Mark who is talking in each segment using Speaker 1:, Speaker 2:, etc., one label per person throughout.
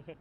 Speaker 1: Hey,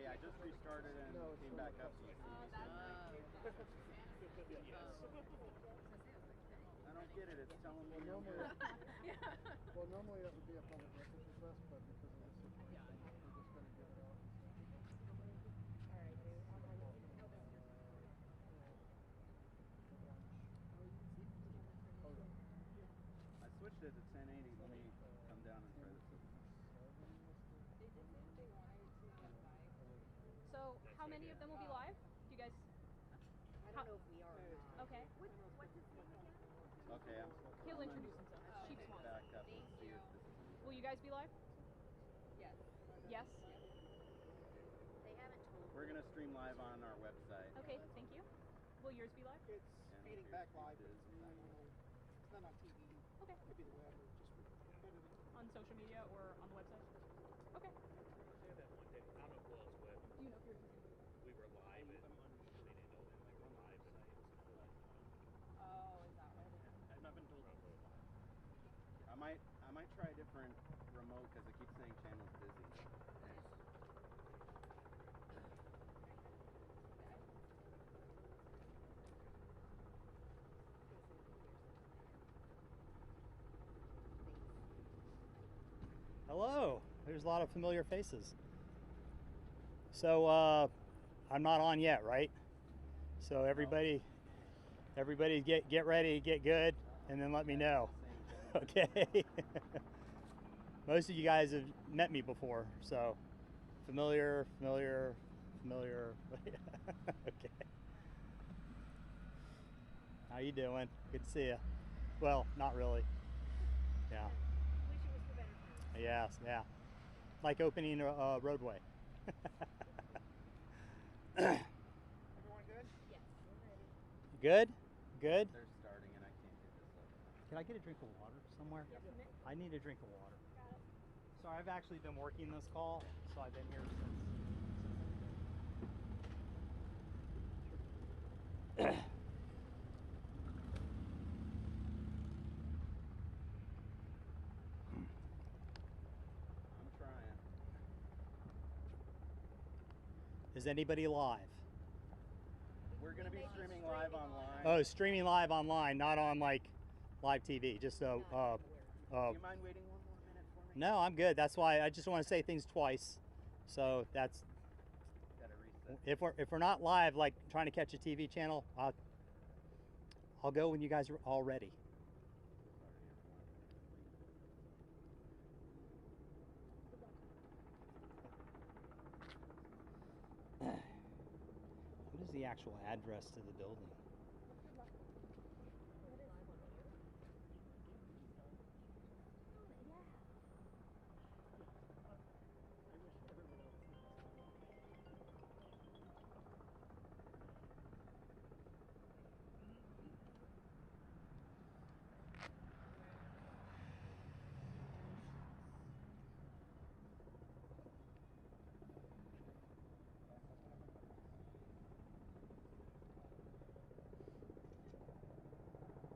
Speaker 1: I just restarted and came back up. I don't get it. It's telling me normally.
Speaker 2: Well, normally that would be a public records request, but because of this situation, we're just going to give it out.
Speaker 1: I switched it to 1080. Let me come down and try this.
Speaker 3: So, how many of them will be live? Do you guys?
Speaker 4: I don't know if we are.
Speaker 3: Okay.
Speaker 4: What's his name again?
Speaker 1: Okay,
Speaker 3: He'll introduce himself. Chief Swanson.
Speaker 1: Back up and see if this is.
Speaker 3: Will you guys be live?
Speaker 4: Yes.
Speaker 3: Yes.
Speaker 4: They haven't told.
Speaker 1: We're gonna stream live on our website.
Speaker 3: Okay, thank you. Will yours be live?
Speaker 5: It's feeding back live. It's not on TV.
Speaker 3: Okay.
Speaker 5: It could be the web or just
Speaker 3: on social media or on the website? Okay.
Speaker 6: I that one day. I don't know who else web.
Speaker 3: Do you know if you're
Speaker 6: We were live and they didn't know that we were live and I was live.
Speaker 3: Oh, is that right?
Speaker 6: I've not been told.
Speaker 1: I might try a different remote because it keeps saying channel's busy.
Speaker 7: Hello. There's a lot of familiar faces. So I'm not on yet, right? So everybody get ready, get good, and then let me know. Okay. Most of you guys have met me before, so familiar. Okay. How you doing? Good to see you. Well, not really. Yeah.
Speaker 4: Wish it was for better times.
Speaker 7: Yes, yeah. Like opening a roadway.
Speaker 5: Everyone good?
Speaker 4: Yes, we're ready.
Speaker 7: Good? Good?
Speaker 1: They're starting and I can't get this up.
Speaker 7: Can I get a drink of water somewhere?
Speaker 4: Yes, ma'am.
Speaker 7: I need a drink of water. Sorry, I've actually been working this call, so I've been here since.
Speaker 1: I'm trying.
Speaker 7: Is anybody live?
Speaker 1: We're gonna be streaming live online.
Speaker 7: Oh, streaming live online, not on like live TV. Just so.
Speaker 1: Do you mind waiting 1 more minute for me?
Speaker 7: No, I'm good. That's why I just want to say things twice. So that's
Speaker 1: Gotta reset.
Speaker 7: if we're not live, like trying to catch a TV channel, I'll go when you guys are all ready. What is the actual address to the building?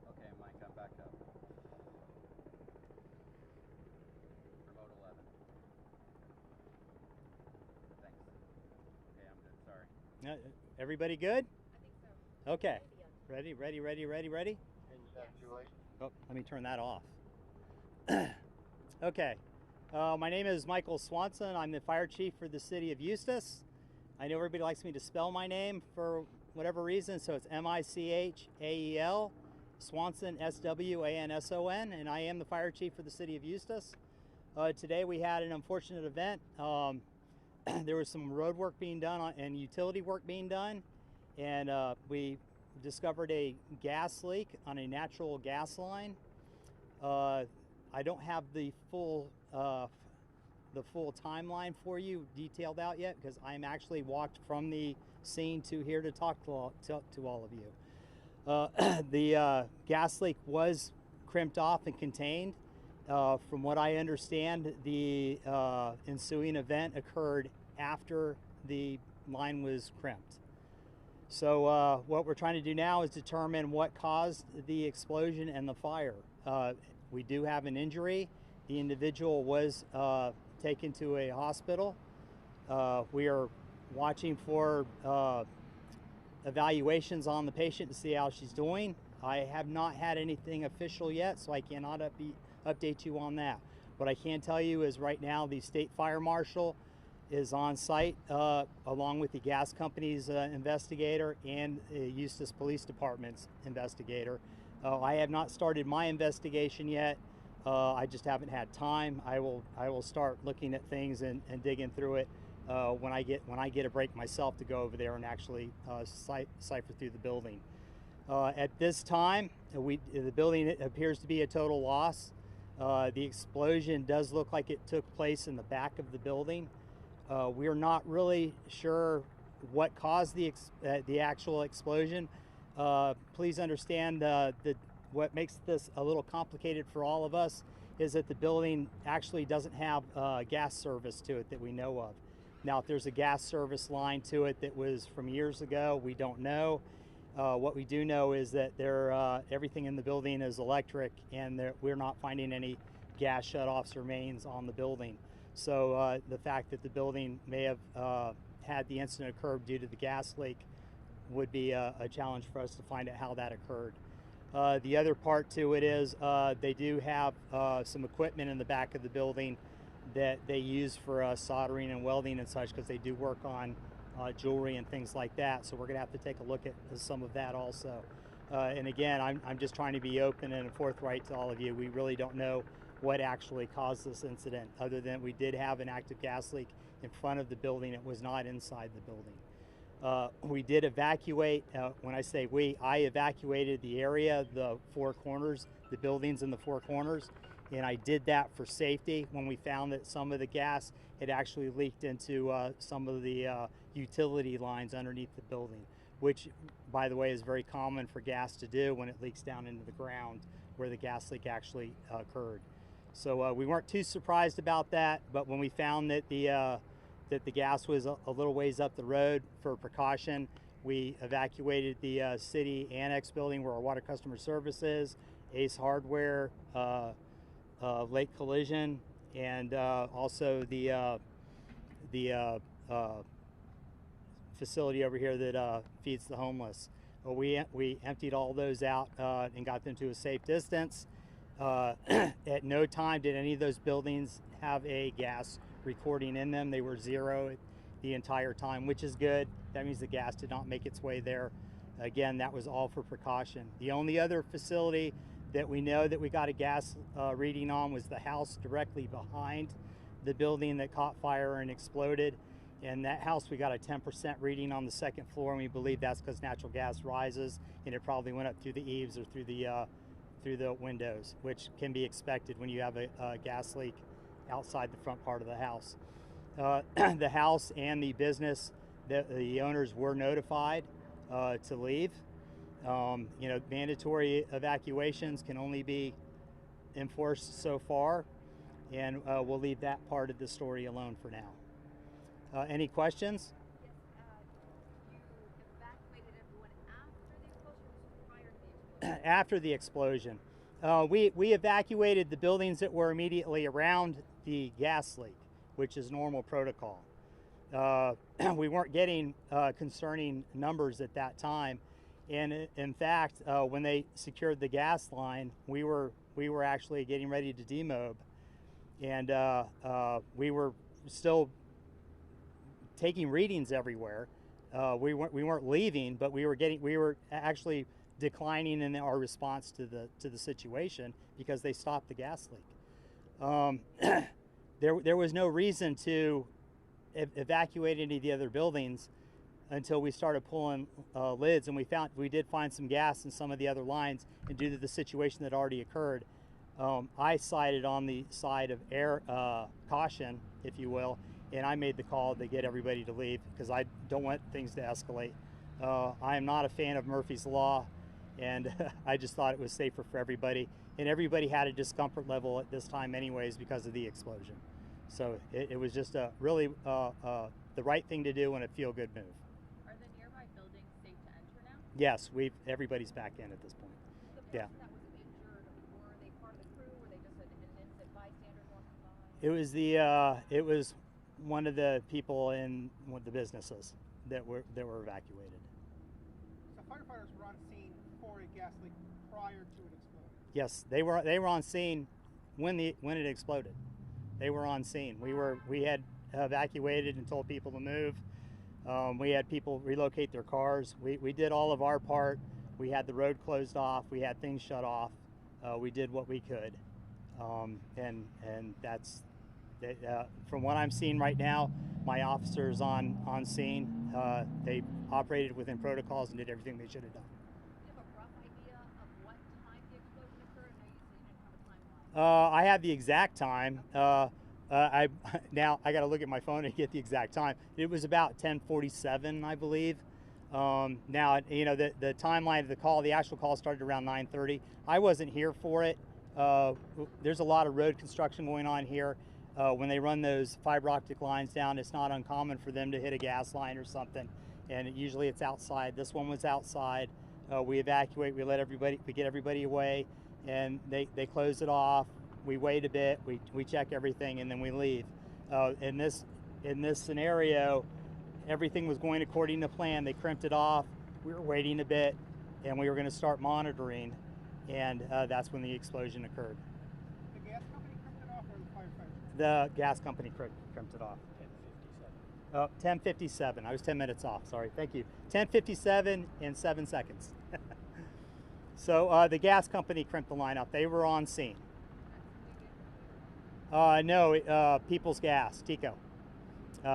Speaker 1: Okay, Mike, I'm back up. Remote 11. Thanks. Okay, I'm good. Sorry.
Speaker 7: Everybody good?
Speaker 4: I think so.
Speaker 7: Okay.
Speaker 4: Maybe
Speaker 7: Ready? Oh, let me turn that off. Okay. My name is Michael Swanson. I'm the fire chief for the city of Eustis. I know everybody likes me to spell my name for whatever reason, so it's Michael Swanson, Swanson, and I am the fire chief for the city of Eustis. Today we had an unfortunate event. There was some road work being done and utility work being done, and we discovered a gas leak on a natural gas line. I don't have the full timeline for you detailed out yet because I'm actually walked from the scene to here to talk to all of you. The gas leak was crimped off and contained. From what I understand, the ensuing event occurred after the line was crimped. So what we're trying to do now is determine what caused the explosion and the fire. We do have an injury. The individual was taken to a hospital. We are watching for evaluations on the patient to see how she's doing. I have not had anything official yet, so I cannot update you on that. What I can tell you is right now the state fire marshal is on site along with the gas company's investigator and the Eustis Police Department's investigator. I have not started my investigation yet. I just haven't had time. I will start looking at things and digging through it when I get a break myself to go over there and actually cipher through the building. At this time, the building appears to be a total loss. The explosion does look like it took place in the back of the building. We're not really sure what caused the actual explosion. Please understand what makes this a little complicated for all of us is that the building actually doesn't have gas service to it that we know of. Now, if there's a gas service line to it that was from years ago, we don't know. What we do know is that everything in the building is electric, and we're not finding any gas shutoffs or mains on the building. So the fact that the building may have had the incident occur due to the gas leak would be a challenge for us to find out how that occurred. The other part to it is they do have some equipment in the back of the building that they use for soldering and welding and such, because they do work on jewelry and things like that. So we're going to have to take a look at some of that also. And again, I'm just trying to be open and forthright to all of you. We really don't know what actually caused this incident, other than we did have an active gas leak in front of the building. It was not inside the building. We did evacuate. When I say we, I evacuated the area, the four corners, the buildings in the four corners, and I did that for safety when we found that some of the gas had actually leaked into some of the utility lines underneath the building, which, by the way, is very common for gas to do when it leaks down into the ground where the gas leak actually occurred. So we weren't too surprised about that, but when we found that the gas was a little ways up the road, for precaution, we evacuated the city annex building where our water customer service is, Ace Hardware, Lake Collision, and also the facility over here that feeds the homeless. We emptied all those out and got them to a safe distance. At no time did any of those buildings have a gas recording in them. They were zero the entire time, which is good. That means the gas did not make its way there. Again, that was all for precaution. The only other facility that we know that we got a gas reading on was the house directly behind the building that caught fire and exploded. And that house, we got a 10% reading on the second floor, and we believe that's because natural gas rises and it probably went up through the eaves or through the windows, which can be expected when you have a gas leak outside the front part of the house. The house and the business, the owners were notified to leave. You know, mandatory evacuations can only be enforced so far, and we'll leave that part of the story alone for now. Any questions?
Speaker 4: Yes, you evacuated everyone after the explosion or prior to the explosion?
Speaker 7: After the explosion. We evacuated the buildings that were immediately around the gas leak, which is normal protocol. We weren't getting concerning numbers at that time, and in fact, when they secured the gas line, we were actually getting ready to demob, and we were still taking readings everywhere. We weren't leaving, but we were actually declining in our response to the situation because they stopped the gas leak. There was no reason to evacuate any of the other buildings until we started pulling lids, and we did find some gas in some of the other lines, and due to the situation that already occurred, I sided on the side of caution, if you will, and I made the call to get everybody to leave because I don't want things to escalate. I am not a fan of Murphy's Law, and I just thought it was safer for everybody, and everybody had a discomfort level at this time anyways because of the explosion. So it was just really the right thing to do and a feel-good move.
Speaker 3: Are the nearby buildings safe to enter now?
Speaker 7: Yes, everybody's back in at this point.
Speaker 4: The
Speaker 7: Yeah.
Speaker 4: person that was injured, were they part of the crew? Were they just an innocent bystander walking by?
Speaker 7: It was one of the people in one of the businesses that were evacuated.
Speaker 5: So firefighters were on scene for a gas leak prior to it exploding.
Speaker 7: Yes, they were on scene when it exploded. They were on scene. We had evacuated and told people to move. We had people relocate their cars. We did all of our part. We had the road closed off. We had things shut off. We did what we could, and that's from what I'm seeing right now. My officers on scene. They operated within protocols and did everything they should have done.
Speaker 4: Do you have a rough idea of what time the explosion occurred? I know you said you didn't have a timeline.
Speaker 7: I have the exact time. Now I got to look at my phone to get the exact time. It was about 10:47, I believe. Now, you know, the timeline of the call, the actual call started around 9:30. I wasn't here for it. There's a lot of road construction going on here. When they run those fiber optic lines down, it's not uncommon for them to hit a gas line or something, and usually it's outside. This one was outside. We evacuate. We get everybody away, and they close it off. we wait a bit, we check everything, and then we leave. In this scenario, everything was going according to plan. They crimped it off. We were waiting a bit, and we were going to start monitoring, and that's when the explosion occurred.
Speaker 5: The gas company crimped it off, or the firefighters?
Speaker 7: The gas company crimped it off. 10:57. I was 10 minutes off. Sorry. Thank you. 10:57 in 7 seconds. So the gas company crimped the line up. They were on scene. No, People's Gas, Tico.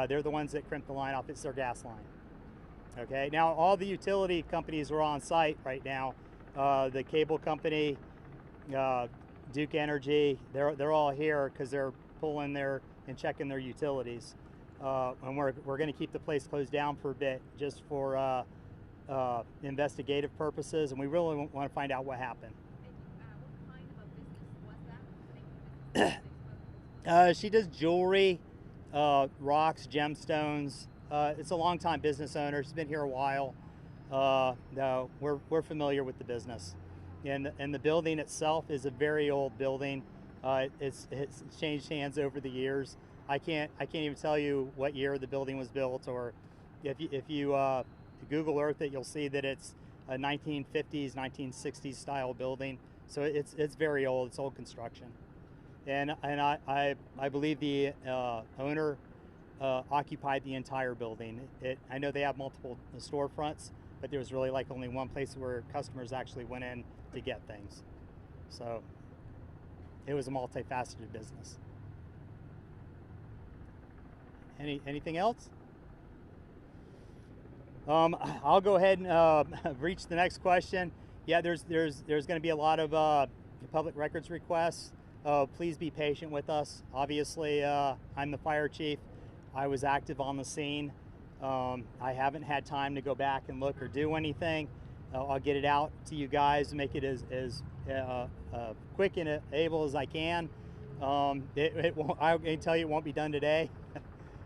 Speaker 7: They're the ones that crimped the line off. It's their gas line. Okay. Now all the utility companies are on site right now. The cable company, Duke Energy, they're all here because they're pulling their and checking their utilities. And we're going to keep the place closed down for a bit just for investigative purposes, and we really want to find out what happened.
Speaker 4: And what kind of a business was that?
Speaker 7: She does jewelry, rocks, gemstones. It's a long-time business owner. She's been here a while. No, we're familiar with the business, and the building itself is a very old building. It's changed hands over the years. I can't even tell you what year the building was built, or if you Google Earth it, you'll see that it's a 1950s, 1960s style building. So it's very old. It's old construction, and I believe the owner occupied the entire building. I know they have multiple storefronts, but there was really like only one place where customers actually went in to get things. So it was a multifaceted business. Anything else? I'll go ahead and reach the next question. Yeah, there's going to be a lot of public records requests. Please be patient with us. Obviously, I'm the fire chief. I was active on the scene. I haven't had time to go back and look or do anything. I'll get it out to you guys and make it as quick and able as I can. It won't, I can tell you it won't be done today.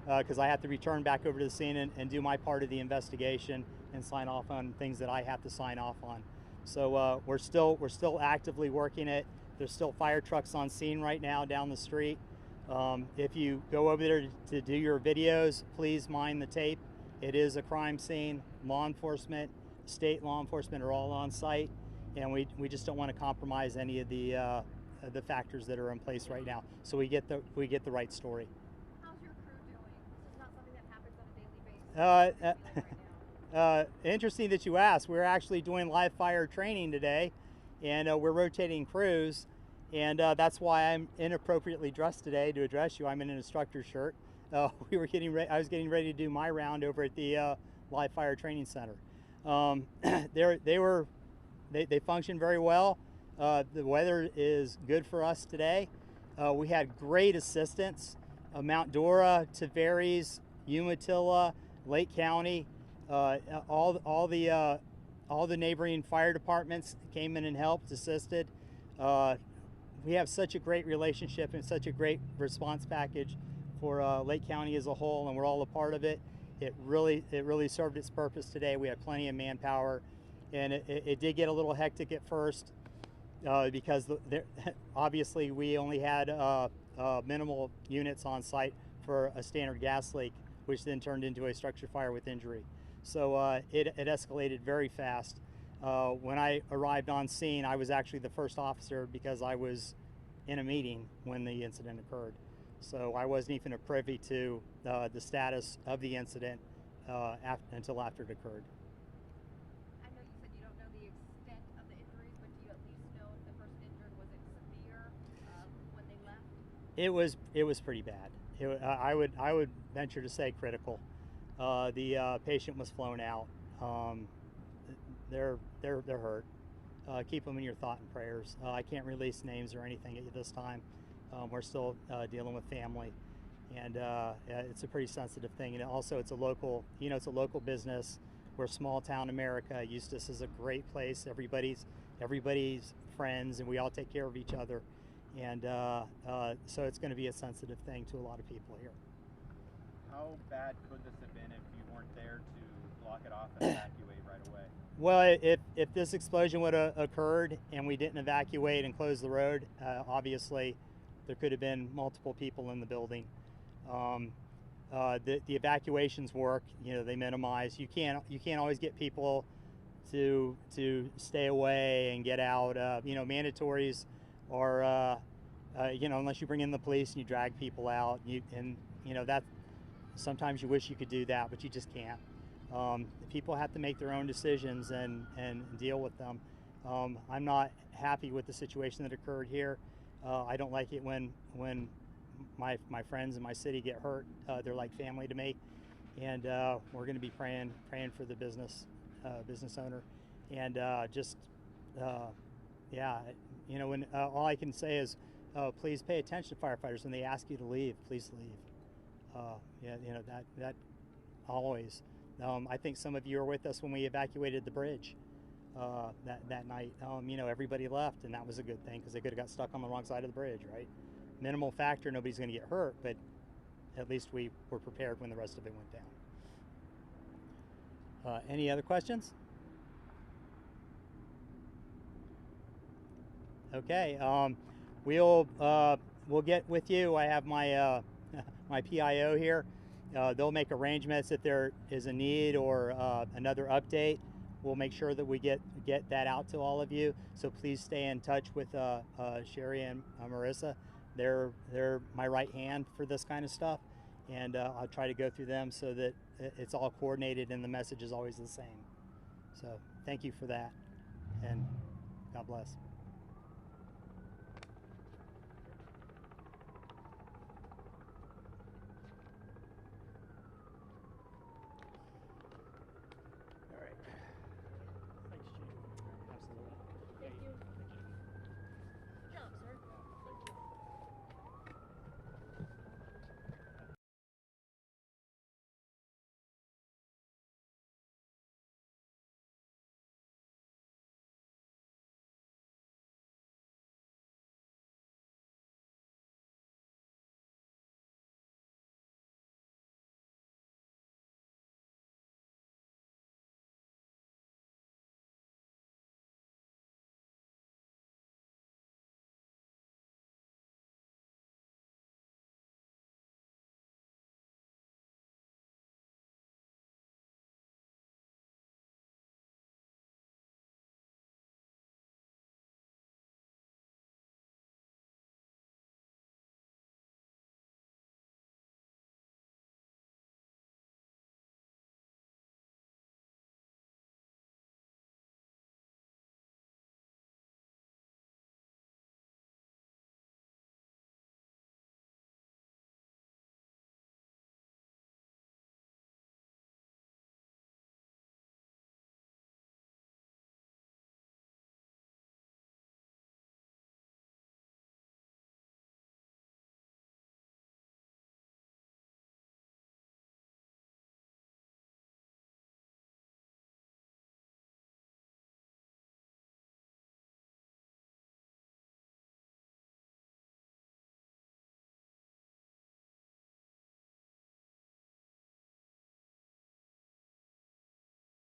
Speaker 7: Because I have to return back over to the scene and do my part of the investigation and sign off on things that I have to sign off on. So we're still actively working it. There's still fire trucks on scene right now down the street. If you go over there to do your videos, please mind the tape. It is a crime scene. Law enforcement, state law enforcement are all on site, and we just don't want to compromise any of the factors that are in place right now. So we get the right story. Interesting that you asked. We're actually doing live fire training today, and we're rotating crews, and that's why I'm inappropriately dressed today to address you. I'm in an instructor shirt. I was getting ready to do my round over at the live fire training center. They functioned very well. The weather is good for us today. We had great assistance. Mount Dora, Tavares, Umatilla, Lake County, all the neighboring fire departments came in and helped, assisted. We have such a great relationship and such a great response package for Lake County as a whole, and we're all a part of it. It really served its purpose today. We had plenty of manpower, and it did get a little hectic at first because obviously we only had minimal units on site for a standard gas leak, which then turned into a structure fire with injury. So it escalated very fast. When I arrived on scene, I was actually the first officer because I was in a meeting when the incident occurred. So I wasn't even privy to the status of the incident until after it occurred.
Speaker 4: I know you said you don't know the extent of the injuries, but do you at least know if the person injured, was it severe when they left?
Speaker 7: It was pretty bad. I would venture to say critical. The patient was flown out. They're hurt. Keep them in your thought and prayers. I can't release names or anything at this time. We're still dealing with family, and it's a pretty sensitive thing. And also, it's a local business. We're small town America. Eustis is a great place. Everybody's friends, and we all take care of each other. And so it's going to be a sensitive thing to a lot of people here.
Speaker 1: How bad could this have been if you weren't there to block it off and evacuate right away?
Speaker 7: Well, if this explosion would have occurred and we didn't evacuate and close the road, obviously there could have been multiple people in the building. The evacuations work. They minimize. You can't always get people to stay away and get out. Mandatories are unless you bring in the police and you drag people out. That sometimes you wish you could do that, but you just can't. People have to make their own decisions and deal with them. I'm not happy with the situation that occurred here. I don't like it when my friends in my city get hurt. They're like family to me, and we're going to be praying for the business owner, and when all I can say is, please pay attention to firefighters when they ask you to leave. Please leave. That always. I think some of you were with us when we evacuated the bridge that night. Everybody left, and that was a good thing because they could have got stuck on the wrong side of the bridge, right? Minimal factor, nobody's going to get hurt, but at least we were prepared when the rest of it went down. Any other questions? Okay, we'll get with you. I have my my PIO here. They'll make arrangements if there is a need or another update. We'll make sure that we get that out to all of you. So please stay in touch with Sherry and Marissa. They're my right hand for this kind of stuff, and I'll try to go through them so that it's all coordinated and the message is always the same. So thank you for that, and God bless.